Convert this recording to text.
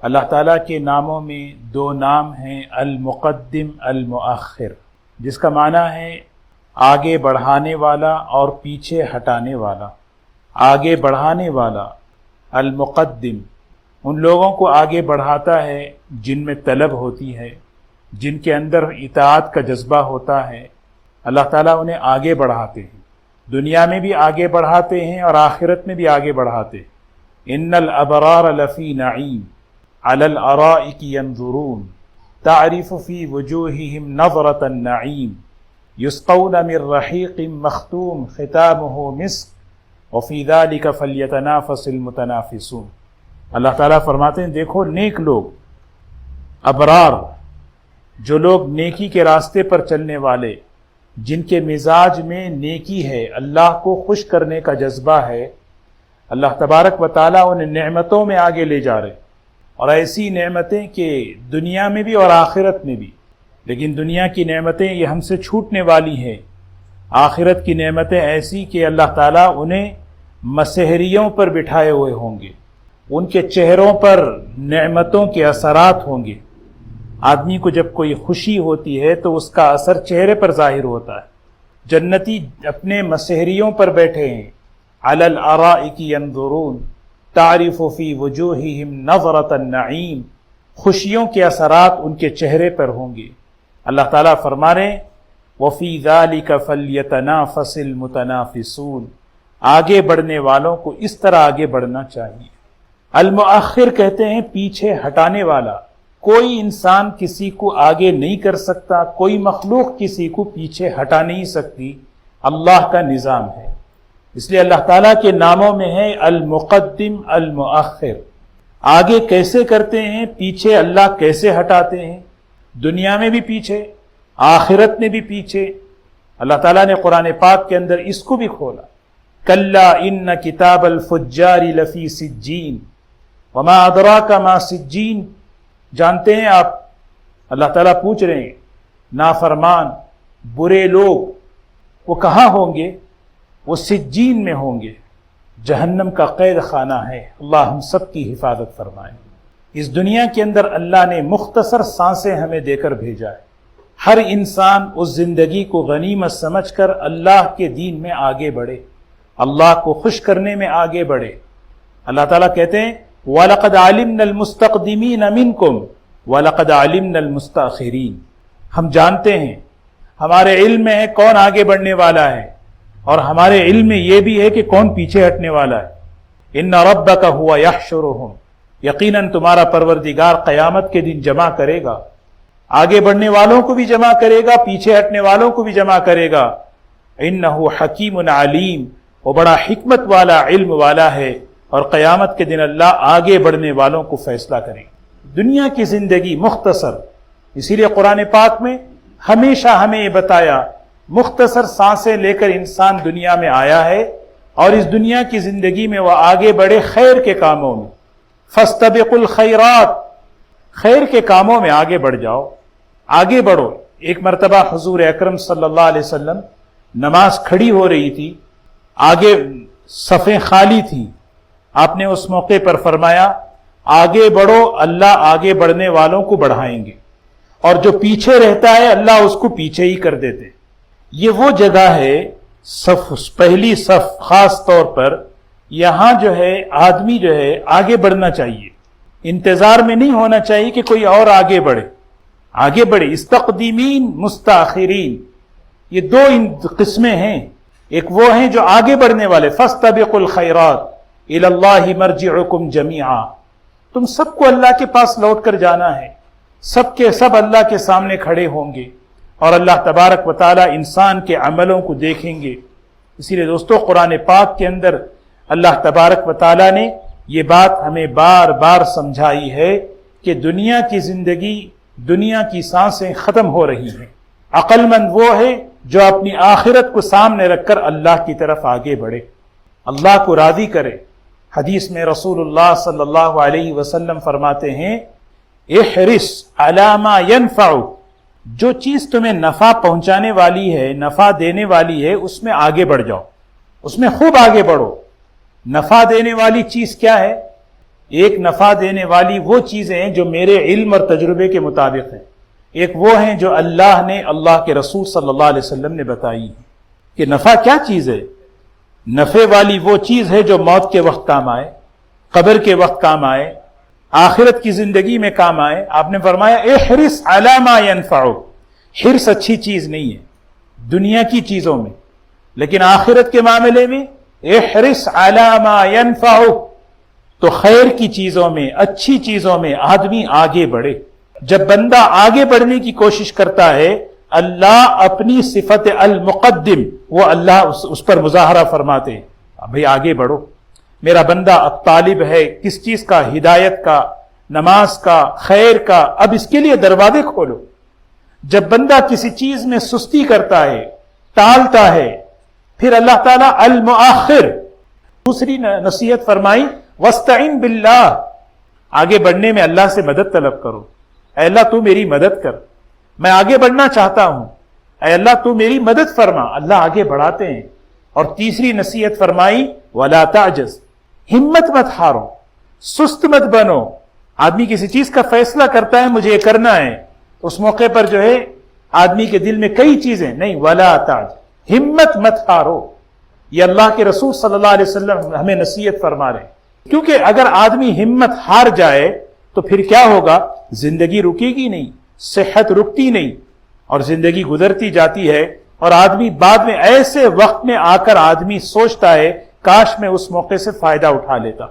اللہ تعالیٰ کے ناموں میں دو نام ہیں، المقدم المؤخر، جس کا معنی ہے آگے بڑھانے والا اور پیچھے ہٹانے والا۔ آگے بڑھانے والا المقدم ان لوگوں کو آگے بڑھاتا ہے جن میں طلب ہوتی ہے، جن کے اندر اطاعت کا جذبہ ہوتا ہے، اللہ تعالیٰ انہیں آگے بڑھاتے ہیں، دنیا میں بھی آگے بڑھاتے ہیں اور آخرت میں بھی آگے بڑھاتے ہیں۔ ان الابرار لفی نعیم علی الارائک ینظرون تعرف فی وجوہہم نظرۃ النعیم یسقون من رحیق مختوم ختامہ مسک وفی ذلک فلیتنافس المتنافسون۔ اللہ تعالیٰ فرماتے ہیں دیکھو نیک لوگ، ابرار، جو لوگ نیکی کے راستے پر چلنے والے، جن کے مزاج میں نیکی ہے، اللہ کو خوش کرنے کا جذبہ ہے، اللہ تبارک و تعالیٰ انہیں نعمتوں میں آگے لے جا رہے، اور ایسی نعمتیں کہ دنیا میں بھی اور آخرت میں بھی۔ لیکن دنیا کی نعمتیں یہ ہم سے چھوٹنے والی ہیں، آخرت کی نعمتیں ایسی کہ اللہ تعالیٰ انہیں مسحریوں پر بٹھائے ہوئے ہوں گے، ان کے چہروں پر نعمتوں کے اثرات ہوں گے۔ آدمی کو جب کوئی خوشی ہوتی ہے تو اس کا اثر چہرے پر ظاہر ہوتا ہے۔ جنتی اپنے مسحریوں پر بیٹھے ہیں، علی الارائک ینظرون تعرف فی وجوہہم نظرۃ النعیم، خوشیوں کے اثرات ان کے چہرے پر ہوں گے۔ اللہ تعالیٰ فرما رہے ہیں وفی ذلک فلیتنافس المتنافسون، آگے بڑھنے والوں کو اس طرح آگے بڑھنا چاہیے۔ المؤخر کہتے ہیں پیچھے ہٹانے والا۔ کوئی انسان کسی کو آگے نہیں کر سکتا، کوئی مخلوق کسی کو پیچھے ہٹا نہیں سکتی، اللہ کا نظام ہے۔ اس لیے اللہ تعالیٰ کے ناموں میں ہے المقدم المؤخر۔ آگے کیسے کرتے ہیں، پیچھے اللہ کیسے ہٹاتے ہیں، دنیا میں بھی پیچھے، آخرت میں بھی پیچھے۔ اللہ تعالیٰ نے قرآن پاک کے اندر اس کو بھی کھولا، کلا ان کتاب الفجار لفی سجین وما ادراک ما سجین۔ جانتے ہیں آپ، اللہ تعالیٰ پوچھ رہے ہیں نافرمان برے لوگ وہ کہاں ہوں گے؟ وہ سجین میں ہوں گے، جہنم کا قید خانہ ہے۔ اللہ ہم سب کی حفاظت فرمائے۔ اس دنیا کے اندر اللہ نے مختصر سانسیں ہمیں دے کر بھیجا ہے۔ ہر انسان اس زندگی کو غنیمت سمجھ کر اللہ کے دین میں آگے بڑھے، اللہ کو خوش کرنے میں آگے بڑھے۔ اللہ تعالیٰ کہتے ہیں وَلَقَدْ عَلِمْنَا الْمُسْتَقْدِمِينَ مِنْكُمْ وَلَقَدْ عَلِمْنَا الْمُسْتَأْخِرِينَ۔ ہم جانتے ہیں، ہمارے علم میں ہے کون آگے بڑھنے والا ہے، اور ہمارے علم میں یہ بھی ہے کہ کون پیچھے ہٹنے والا ہے۔ إِنَّ رَبَّكَ هُوَ يَحْشُرُهُمْ، یقیناً تمہارا پروردگار قیامت کے دن جمع کرے گا، آگے بڑھنے والوں کو بھی جمع کرے گا، پیچھے ہٹنے والوں کو بھی جمع کرے گا۔ إِنَّهُ حَكِيمٌ عَلِيمٌ، وہ بڑا حکمت والا، علم والا ہے، اور قیامت کے دن اللہ آگے بڑھنے والوں کو فیصلہ کرے گا۔ دنیا کی زندگی مختصر، اسی لیے قرآن پاک میں ہمیشہ ہمیں یہ بتایا مختصر سانسیں لے کر انسان دنیا میں آیا ہے، اور اس دنیا کی زندگی میں وہ آگے بڑھے خیر کے کاموں میں۔ فاستبقوا الخیرات، خیر کے کاموں میں آگے بڑھ جاؤ، آگے بڑھو۔ ایک مرتبہ حضور اکرم صلی اللہ علیہ وسلم نماز کھڑی ہو رہی تھی، آگے صفیں خالی تھیں، آپ نے اس موقع پر فرمایا آگے بڑھو، اللہ آگے بڑھنے والوں کو بڑھائیں گے، اور جو پیچھے رہتا ہے اللہ اس کو پیچھے ہی کر دیتے۔ یہ وہ جگہ ہے، صف، پہلی صف خاص طور پر، یہاں جو ہے آدمی جو ہے آگے بڑھنا چاہیے، انتظار میں نہیں ہونا چاہیے کہ کوئی اور آگے بڑھے، آگے بڑھے۔ استقدمین مستاخرین، یہ دو قسمیں ہیں، ایک وہ ہیں جو آگے بڑھنے والے، فاستبقوا الخیرات الی اللہ مرجعکم جمیعا، تم سب کو اللہ کے پاس لوٹ کر جانا ہے، سب کے سب اللہ کے سامنے کھڑے ہوں گے، اور اللہ تبارک و تعالی انسان کے عملوں کو دیکھیں گے۔ اسی لیے دوستو قرآن پاک کے اندر اللہ تبارک و تعالی نے یہ بات ہمیں بار بار سمجھائی ہے کہ دنیا کی زندگی، دنیا کی سانسیں ختم ہو رہی ہیں۔ عقل مند وہ ہے جو اپنی آخرت کو سامنے رکھ کر اللہ کی طرف آگے بڑھے، اللہ کو راضی کرے۔ حدیث میں رسول اللہ صلی اللہ علیہ وسلم فرماتے ہیں احرص علی ما ینفعک، جو چیز تمہیں نفع پہنچانے والی ہے، نفع دینے والی ہے، اس میں آگے بڑھ جاؤ، اس میں خوب آگے بڑھو۔ نفع دینے والی چیز کیا ہے؟ ایک نفع دینے والی وہ چیزیں ہیں جو میرے علم اور تجربے کے مطابق ہیں، ایک وہ ہیں جو اللہ نے، اللہ کے رسول صلی اللہ علیہ وسلم نے بتائی ہیں کہ نفع کیا چیز ہے۔ نفع والی وہ چیز ہے جو موت کے وقت کام آئے، قبر کے وقت کام آئے، آخرت کی زندگی میں کام آئے۔ آپ نے فرمایا احرص علی ما ینفعک، حرص اچھی چیز نہیں ہے دنیا کی چیزوں میں، لیکن آخرت کے معاملے میں احرص علی ما ینفعک، تو خیر کی چیزوں میں، اچھی چیزوں میں آدمی آگے بڑھے۔ جب بندہ آگے بڑھنے کی کوشش کرتا ہے، اللہ اپنی صفت المقدم، وہ اللہ اس پر مظاہرہ فرماتے ہیں، بھئی آگے بڑھو، میرا بندہ اب طالب ہے کس چیز کا؟ ہدایت کا، نماز کا، خیر کا، اب اس کے لیے دروازے کھولو۔ جب بندہ کسی چیز میں سستی کرتا ہے، ٹالتا ہے، پھر اللہ تعالیٰ المؤخر، دوسری نصیحت فرمائی وَاسْتَعِنْ بِاللَّهِ، آگے بڑھنے میں اللہ سے مدد طلب کرو۔ اے اللہ تو میری مدد کر، میں آگے بڑھنا چاہتا ہوں، اے اللہ تو میری مدد فرما، اللہ آگے بڑھاتے ہیں۔ اور تیسری نصیحت فرمائی وَلَا تَعْجَزْ، ہمت مت ہارو، سست مت بنو۔ آدمی کسی چیز کا فیصلہ کرتا ہے مجھے یہ کرنا ہے، اس موقع پر جو ہے آدمی کے دل میں کئی چیزیں، نہیں، وَلَا تَعْجَزْ، ہمت مت ہارو۔ یہ اللہ کے رسول صلی اللہ علیہ وسلم ہمیں نصیحت فرما رہے ہیں، کیونکہ اگر آدمی ہمت ہار جائے تو پھر کیا ہوگا؟ زندگی رکے گی نہیں، صحت رکتی نہیں، اور زندگی گزرتی جاتی ہے، اور آدمی بعد میں ایسے وقت میں آ کر آدمی سوچتا ہے کاش میں اس موقع سے فائدہ اٹھا لیتا۔